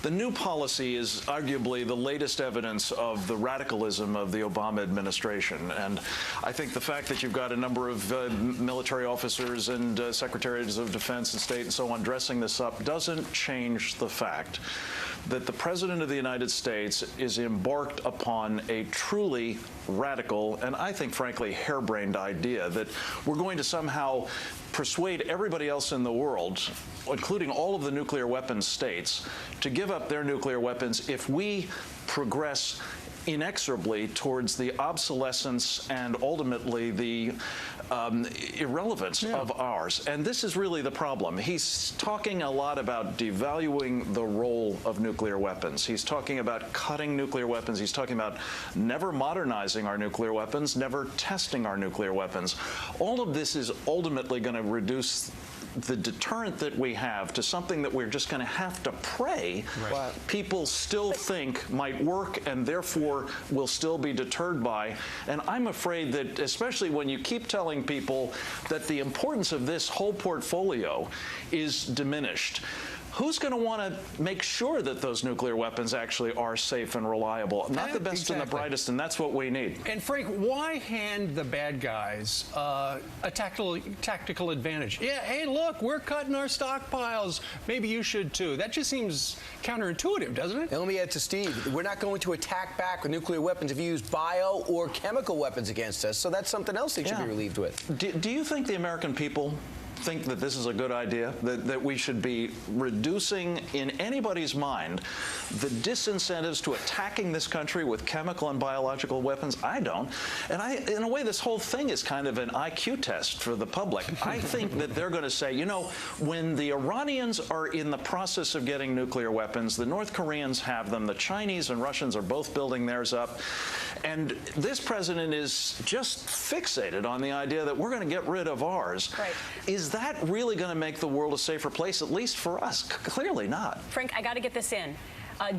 The new policy is arguably the latest evidence of the radicalism of the Obama administration. And I think the fact that you've got a number of military officers and secretaries of defense and state and so on dressing this up doesn't change the fact that the President of the United States is embarked upon a truly radical and I think, frankly, harebrained idea that we're going to somehow persuade everybody else in the world, including all of the nuclear weapons states, to give up their nuclear weapons if we progress inexorably towards the obsolescence and ultimately the irrelevance of ours. And this is really the problem. He's talking a lot about devaluing the role of nuclear weapons. He's talking about cutting nuclear weapons. He's talking about never modernizing our nuclear weapons, never testing our nuclear weapons. All of this is ultimately going to reduce the deterrent that we have to something that we're just going to have to pray people still think might work and therefore will still be deterred by. And I'm afraid that, especially when you keep telling people that the importance of this whole portfolio is diminished, who's going to want to make sure that those nuclear weapons actually are safe and reliable? Not the best and the brightest, and that's what we need. And Frank, why hand the bad guys a tactical advantage? Yeah, hey, look, we're cutting our stockpiles. Maybe you should too. That just seems counterintuitive, doesn't it? And let me add to Steve, we're not going to attack back with nuclear weapons if you use bio or chemical weapons against us, so that's something else they should be relieved with. Do you think the American people think that this is a good idea, that we should be reducing in anybody's mind the disincentives to attacking this country with chemical and biological weapons? I don't. And in a way, this whole thing is kind of an IQ test for the public. I think that they're going to say, you know, when the Iranians are in the process of getting nuclear weapons, the North Koreans have them, the Chinese and Russians are both building theirs up, and this president is just fixated on the idea that we're going to get rid of ours. Right. Is that really going to make the world a safer place, at least for us? Clearly not. Frank, I got to get this in.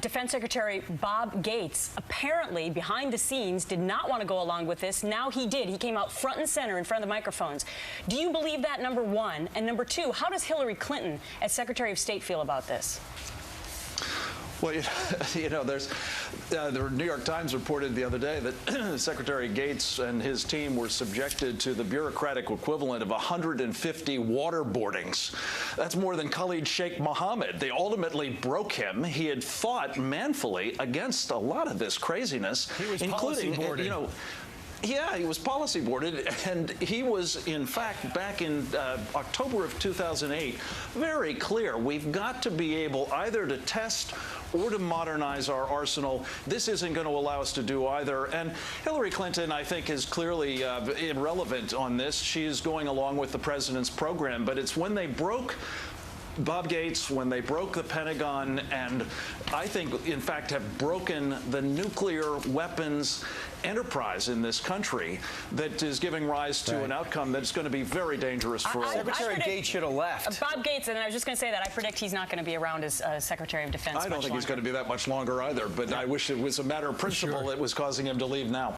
Defense Secretary Bob Gates apparently, behind the scenes, did not want to go along with this. Now he did. He came out front and center in front of the microphones. Do you believe that, number one? And number two, how does Hillary Clinton, as Secretary of State, feel about this? Well, you know, there's the New York Times reported the other day that Secretary Gates and his team were subjected to the bureaucratic equivalent of 150 waterboardings. That's more than Khalid Sheikh Mohammed. They ultimately broke him. He had fought manfully against a lot of this craziness, including, you know, yeah, he was policy boarded, and he was, in fact, back in October of 2008, very clear. We've got to be able either to test or to modernize our arsenal. This isn't going to allow us to do either. And Hillary Clinton, I think, is clearly irrelevant on this. She is going along with the president's program, but it's when they broke Bob Gates, when they broke the Pentagon, and I think, in fact, have broken the nuclear weapons enterprise in this country, that is giving rise to an outcome that's going to be very dangerous for all of us. Secretary Gates should have left. Bob Gates, and I was just going to say that I predict he's not going to be around as Secretary of Defense. I don't think he's going to be that much longer either, but I wish it was a matter of principle that was causing him to leave now.